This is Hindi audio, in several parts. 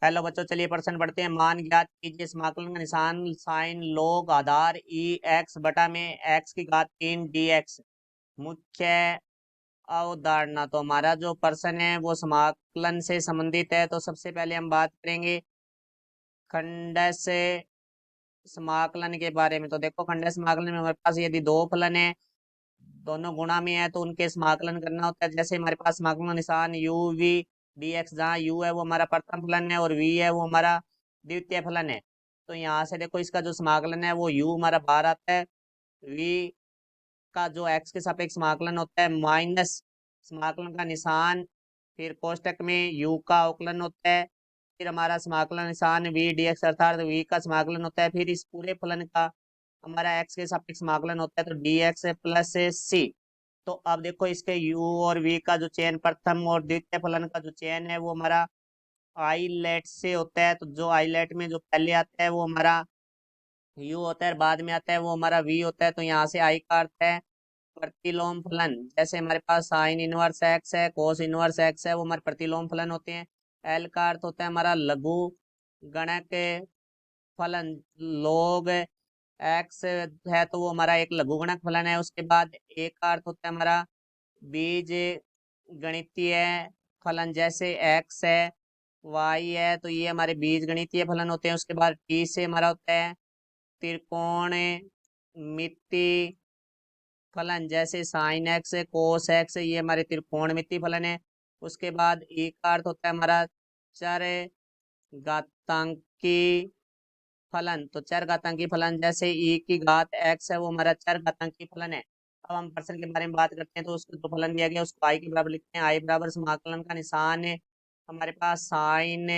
हेलो बच्चों, चलिए प्रश्न पढ़ते हैं। मान ज्ञात कीजिए, समाकलन का निशान साइन लोग आधार ई एक्स बटा में एक्स की घात 3 डी एक्स। मुख्य अवधारणा, तो हमारा जो प्रश्न है वो समाकलन से संबंधित है। तो सबसे पहले हम बात करेंगे खंडस समाकलन के बारे में। तो देखो, खंडस समाकलन में हमारे पास यदि दो फलन है, दोनों गुणा में है, तो उनके समाकलन करना होता है। जैसे हमारे पास समाकलन का निशान यू वी डी एक्स, जहाँ यू है वो हमारा प्रथम फलन है और वी है वो हमारा द्वितीय फलन है। तो यहाँ से देखो, इसका जो समाकलन है वो यू हमारा बाहर आता है। वी का जो एक्स के सापेक्ष समाकलन होता है माइनस समाकलन का निशान, फिर कोष्टक में यू का अवकलन होता है, फिर हमारा समाकलन निशान वी डी एक्स अर्थात वी का समाकलन होता है, फिर इस पूरे फलन का हमारा एक्स के सापेक्ष समाकलन होता है, तो डी एक्स प्लस सी। तो अब देखो, इसके u और v का जो चयन प्रथम और द्वितीय फलन का जो चयन है वो हमारा आईलेट से होता है। तो जो आईलेट में जो पहले आता है वो हमारा u होता है, बाद में आता है वो हमारा v होता है। तो यहाँ से आई का अर्थ है प्रतिलोम फलन। जैसे हमारे पास साइन इनवर्स एक्स है, कोस इनवर्स एक्स है, वो हमारे प्रतिलोम फलन होते हैं। एल का अर्थ होता है हमारा लघु गणक फलन। लोग एक्स है तो वो हमारा एक लघुगणक फलन है। उसके बाद एक का अर्थ होता है हमारा बीज गणितीय फलन। जैसे एक्स है, वाई है, तो ये हमारे बीज गणितीय फलन होते हैं। उसके बाद टी से हमारा होता है त्रिकोण मिति फलन। जैसे साइन एक्स है, कोस एक्स है, ये हमारे त्रिकोणमिति फलन है। उसके बाद ई का अर्थ होता है हमारा चर घातांकी फलन। तो चर घातांकी फलन, जैसे ई की घात एक्स है वो हमारा चर घातांकी फलन है। अब हम प्रश्न के बारे में बात करते हैं। तो उसको जो फलन दिया गया उसको आई के बराबर लिखते हैं। आई बराबर समाकलन का निशान है हमारे पास साइन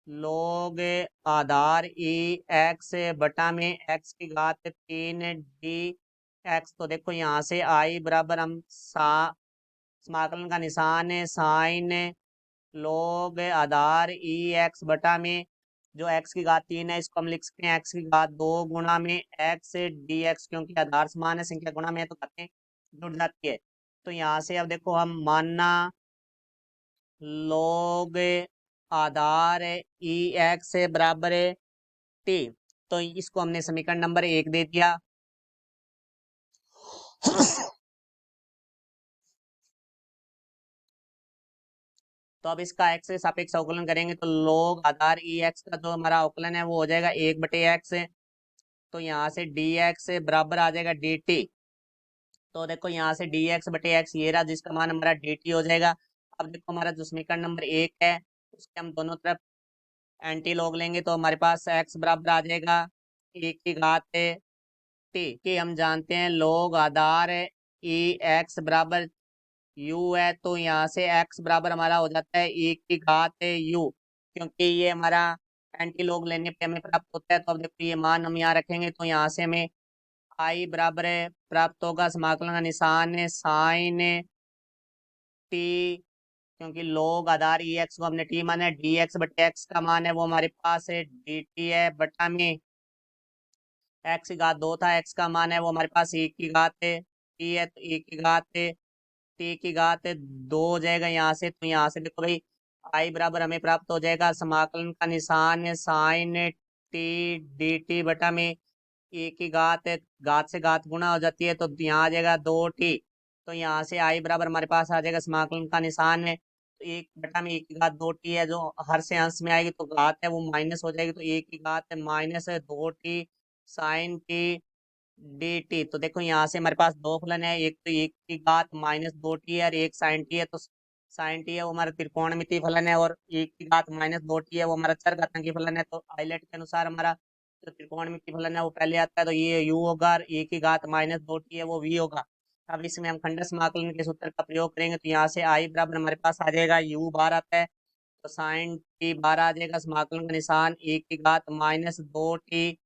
लोग आधार ई एक्स बटा में एक्स की घात 3 डी एक्स। तो देखो, यहाँ से आई बराबर हम समाकलन का निशान है साइन लोग आधार ई एक्स बटा में जो एक्स की घात 3 है इसको हम लिख सकते हैं एक्स की घात 2 गुणा में एक्स डी एक्स, क्योंकि आधार समान है, संख्या गुणा में है तो घातें जुड़ जाती है। तो यहाँ से अब देखो, हम मानना लोग आधार ई एक्स बराबर टी, तो इसको हमने समीकरण नंबर 1 दे दिया। तो अब इसका एक्स के सापेक्ष अवकलन करेंगे तो लोग आधार ई एक्स का जो हमारा अवकलन है वो हो जाएगा 1/x। तो यहाँ से डी एक्स बराबर आ जाएगा डी टी। तो देखो, यहाँ से डी एक्स/एक्स ये रहा, जिसका मान हमारा डी टी हो जाएगा। अब देखो, हमारा जो समीकरण नंबर 1 है उसके हम दोनों तरफ एंटी लॉग लेंगे तो हमारे पास एक्स बराबर आ जाएगा e की घात टी की। हम जानते हैं लोग आधार ई एक्स बराबर यू है, तो यहाँ से एक्स बराबर हमारा हो जाता है e की घात यू, क्योंकि ये हमारा एंटी लॉग लेने पे हमें प्राप्त होता है। तो अब देखो, ये मान हम यहाँ रखेंगे तो यहाँ से हमें आई बराबर प्राप्त होगा समाकलन का निशान है साइन टी, क्योंकि लोग आधार ई एक्स को हमने टी माना है, डी एक्स बटे एक्स का मान है वो हमारे पास है डी टी है बटा में एक्स की घात 2 था, एक्स का मान है वो हमारे पास e की घात है टी है, तो e की घात है टी की घात 2 हो जाएगा यहाँ से। तो यहाँ से देखो भाई, आई बराबर हमें प्राप्त हो जाएगा समाकलन का निशान है साइन टी डी टी बटा में e की घात है, घात से घात गुणा हो जाती है तो यहाँ आ जाएगा 2t। तो यहाँ से आई बराबर हमारे पास आ जाएगा समाकलन का निशान है तो एक बटा में 1 की घात 2t है, जो हर से अंश में आएगी तो घात है वो माइनस हो जाएगी, तो 1 की घात है माइनस है 2t sign T D T. तो देखो, यहाँ से हमारे पास दो फलन है, एक तो 1 की घात -2t है और एक साइन टी है। तो साइन टी है वो हमारा त्रिकोणमितीय फलन है और 1 की घात -2t है वो हमारा चरघातांकी फलन है। तो आइलेट के अनुसार हमारा जो त्रिकोणमितीय फलन है वो पहले आता है, तो ये u होगा और 1 की घात -2t है वो v होगा। अब इसमें हम खंड समाकलन के सूत्र का प्रयोग करेंगे तो यहाँ से आई बराबर हमारे पास आ जाएगा u बार आता है, तो साइन टी बार आ जाएगा, समाकलन का निशान 1 की घात -2t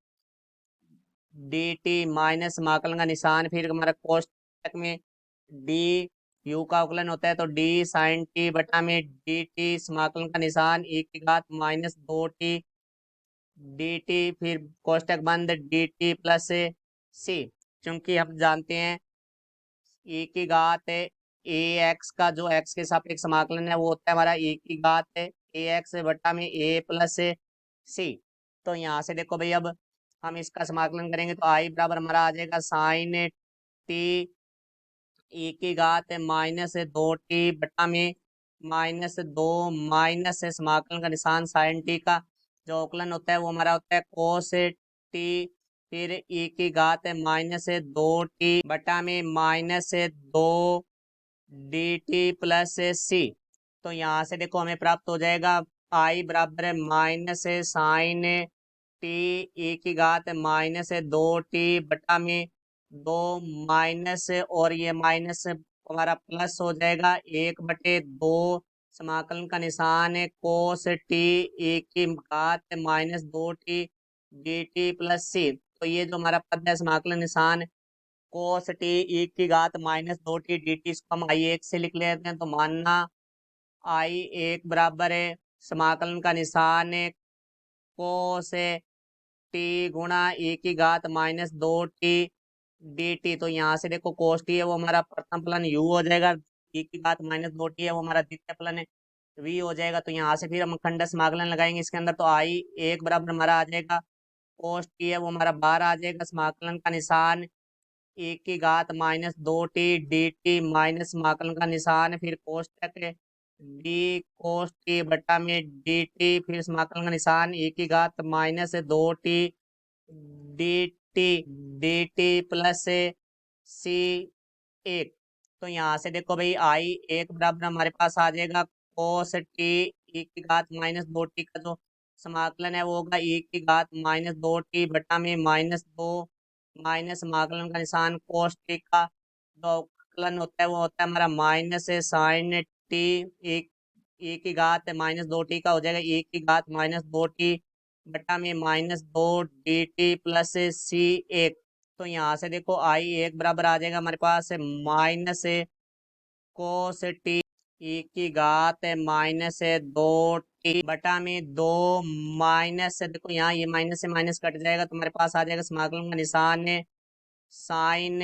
डी टी माइनस समाकलन का निशान फिर हमारा कोष्टक में डी यू का अवकलन होता है, तो डी साइन टी बटा में डी टी समाकलन का निशान 1 की घात -2t डी टी फिर कोष्टक बंद डी टी प्लस सी। क्योंकि हम जानते हैं e की घात ए एक्स का जो एक्स के सापेक्ष समाकलन है वो होता है हमारा e की घात ए एक्स बटा में ए प्लस सी। तो यहाँ से देखो भाई, अब हम इसका समाकलन करेंगे तो आई बराबर हमारा आ जाएगा साइन टी ई की घात -2t बटा में -2 माइनस समाकलन का निशान साइन टी का जो अवकलन होता है वो हमारा होता है कोस टी, फिर ई की घात -2t बटा में -2 dt प्लस सी। तो यहाँ से देखो हमें प्राप्त हो जाएगा आई बराबर है माइनस साइन टी ई की घात -2t बटा में 2 माइनस और ये माइनस हमारा प्लस हो जाएगा 1/2 समाकलन का निशान है कोस टी ई की घात -2t dt प्लस सी। तो ये जो हमारा पद है समाकलन निशान कोस टी ई की घात -2t dt, इसको हम आई एक से लिख लेते हैं। तो मानना आई एक बराबर है समाकलन का निशान है कोस टी गुणा ई की घात -2t dt। तो यहाँ से देखो कोस टी है वो हमारा प्रथम फलन u हो जाएगा, ई की घात -2t है वो हमारा द्वितीय फलन है v हो जाएगा। तो यहाँ से फिर हम खंड समाकलन लगाएंगे इसके अंदर, तो आई एक बराबर हमारा आ जाएगा कोस टी है वो हमारा बाहर आ जाएगा, समाकलन का निशान ई की घात -2t dt माइनस समाकलन का निशान फिर कोष्टक डी कोस टी बटा में dt, फिर समाकलन का निशान ई की घात -2t dt dt प्लस सी एक। तो यहाँ से देखो भाई आई एक बराबर हमारे पास आ जाएगा कोस टी ई की घात -2t का जो समाकलन है वो होगा ई की घात -2t बटा में -2 माइनस समाकलन का निशान कोस टी का जो अवकलन होता है वो होता है हमारा माइनस साइन टी ई की घात -2t का हो जाएगा ई की घात -2t बटा में -2 dt प्लस सी एक। तो यहाँ से देखो आई एक बराबर आ जाएगा हमारे पास माइनस कोस टी ई की घात -2t बटा में 2 माइनस, देखो यहाँ ये माइनस से माइनस कट जाएगा तो हमारे पास आ जाएगा समाकलन का निशान है साइन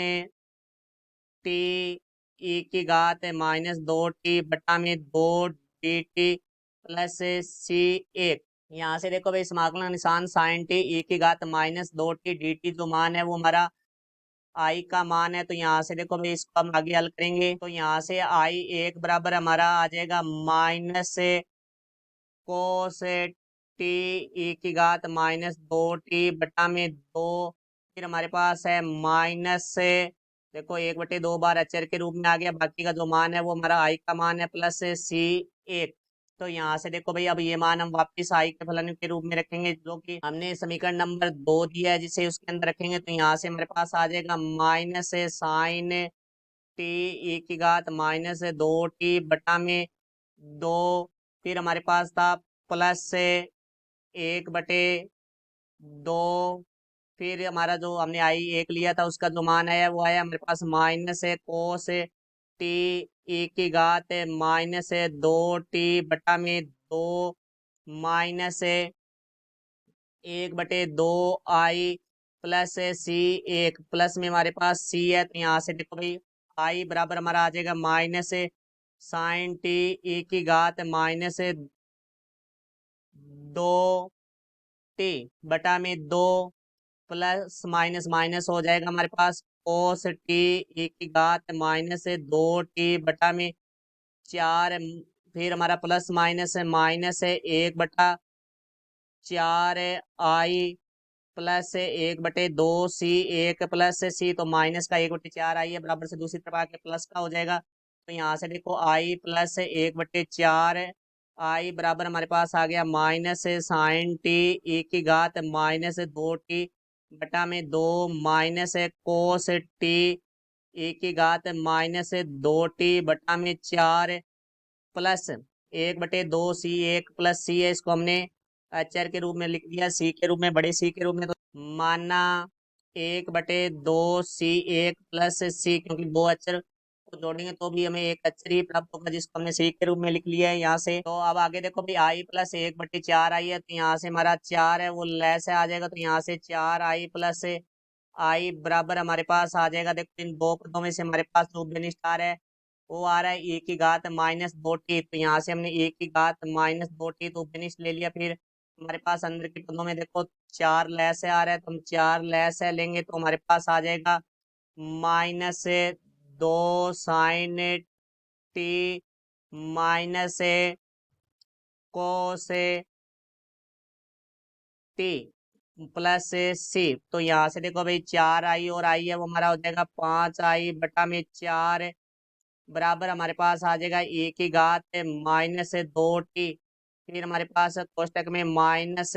टी ई की घात -2t बटा में 2 dt प्लस सी एक। यहाँ से देखो भाई समाकलन निशान साइन टी ई की घात -2t dt जो मान है वो हमारा आई का मान है। तो यहाँ से देखो भाई इसको हम आगे हल करेंगे तो यहाँ से आई एक बराबर हमारा आ जाएगा माइनस कोस टी ई की घात -2t बटा में 2, फिर हमारे पास है माइनस देखो 1/2 बार अचर के रूप में आ गया, बाकी का जो मान है वो हमारा आई का मान है प्लस सी एक। तो यहाँ से देखो भाई अब ये मान हम वापस आई के फलन के रूप में रखेंगे जो कि हमने समीकरण नंबर 2 दिया है जिसे उसके अंदर रखेंगे। तो यहाँ से हमारे पास आ जाएगा माइनस साइन टी ई की घात -2t बटा में 2, फिर हमारे पास था प्लस 1/2, फिर हमारा जो हमने आई एक लिया था उसका जो मान आया वो आया हमारे पास माइनस कोस टी ई की घात -2t बटा में 2 माइनस 1/2 आई प्लस सी एक, प्लस में हमारे पास सी है। तो यहाँ से देखो भाई आई बराबर हमारा आ जाएगा माइनस साइन टी ई की घात -2 टी बटा में 2 प्लस माइनस माइनस हो जाएगा हमारे पास कोस टी ई की घात -2t बटा में 4, फिर हमारा प्लस माइनस है माइनस है 1/4 आई प्लस 1/2 सी एक प्लस सी। तो माइनस का 1/4 आई है बराबर से दूसरी तरफ आके प्लस का हो जाएगा। तो यहाँ से देखो आई प्लस 1/4 आई बराबर हमारे पास आ गया माइनस साइन टी ई की घात -2t बटा में 2 माइनस कोस टी ई की घात -2t बटा में 4 प्लस 1/2 सी एक प्लस सी है, इसको हमने अचर के रूप में लिख दिया सी के रूप में, बड़े सी के रूप में। तो माना 1/2 सी एक प्लस सी, क्योंकि दो अचर को जोड़ेंगे तो भी हमें एक अचर ही प्राप्त होगा जिसको हमने सी के रूप में लिख लिया है यहाँ से। तो अब आगे देखो भाई आई प्लस 1/4 आई है तो यहाँ से हमारा 4 है वो लेस आ जाएगा, तो यहाँ से 4 आई प्लस आई बराबर हमारे पास आ जाएगा। देखो इन दो पदों में से हमारे पास जो बेनिस्टार है वो आ रहा है e की घात माइनस 2t। तो यहाँ से हमने e की घात माइनस 2t तो फिनिश ले लिया। फिर हमारे पास अंदर के पदों में देखो 4 लैस है आ रहा है, तो हम 4 लैस है लेंगे तो हमारे पास आ जाएगा minus 2 sin t minus cos T plus C. तो यहाँ से देखो भाई 4i और i है वो हमारा हो जाएगा 5i बटा में 4 बराबर हमारे पास आ जाएगा e की घात माइनस 2t। फिर हमारे पास कोष्टक में minus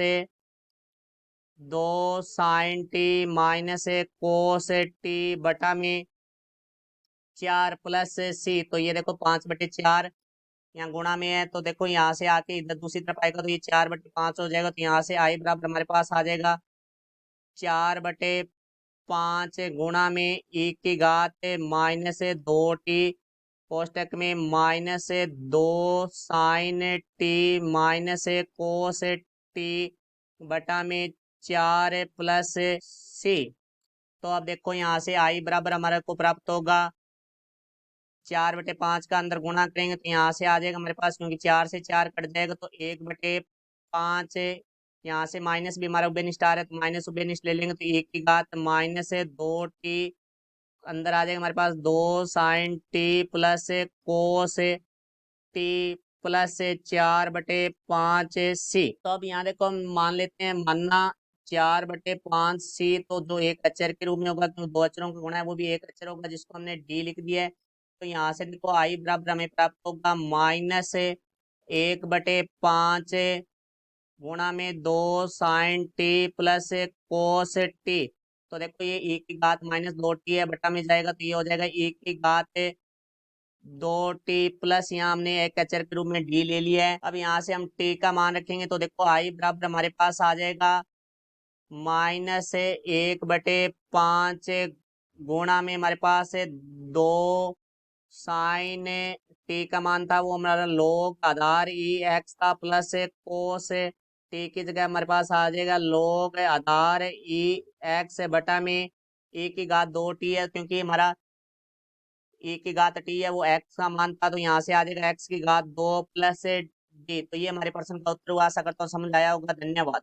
2 sin t minus cos T बटा में 4 प्लस सी। तो ये देखो 5/4 यहाँ गुणा में है, तो देखो यहाँ से आके इधर दूसरी तरफ आएगा तो ये 4/5 हो जाएगा। तो यहाँ से आई बराबर हमारे पास आ जाएगा 4/5 गुणा में e की घात माइनस 2t कोष्टक में minus 2 sin t minus cos T बटा में 4 प्लस सी। तो अब देखो यहाँ से आई बराबर हमारे को प्राप्त होगा 4/5 का अंदर गुणा करेंगे तो यहाँ से आ जाएगा हमारे पास, क्योंकि 4 से 4 कट जाएगा तो 1/5। यहाँ से माइनस भी हमारा उभयनिष्ठ आ रहा है तो माइनस उभयनिष्ठ ले लेंगे तो e की घात माइनस 2t अंदर आ जाएगा हमारे पास 2 sin t plus cos T plus 4/5 सी। तो अब यहाँ देखो हम मान लेते हैं मानना 4/5 सी तो जो एक अचर के रूप में होगा, क्योंकि दो अचरों का गुणा है वो भी एक अचर होगा जिसको हमने डी लिख दिया है। तो यहाँ से देखो आई बराबर हमें प्राप्त होगा माइनस 1/5 गुणा में 2 sin t plus cos t. तो देखो ये e की घात माइनस 2t है बटा में जाएगा तो ये हो जाएगा e की घात 2t प्लस यहाँ हमने एक अचर के रूप में डी ले लिया है। अब यहाँ से हम t का मान रखेंगे तो देखो आई बराबर हमारे पास आ जाएगा माइनस 1/5 गुणा में हमारे पास 2 sin t का मान था वो हमारा लोग आधार ई एक्स था प्लस कोस टी की जगह हमारे पास आ जाएगा लोग आधार ई एक्स बटा में e की घात 2t है, क्योंकि हमारा e की घात t है वो x का मान था तो यहाँ से आ जाएगा x की घात 2 प्लस d। तो ये हमारे प्रश्न का उत्तर हुआ। आशा करता हूँ समझ आया होगा। धन्यवाद।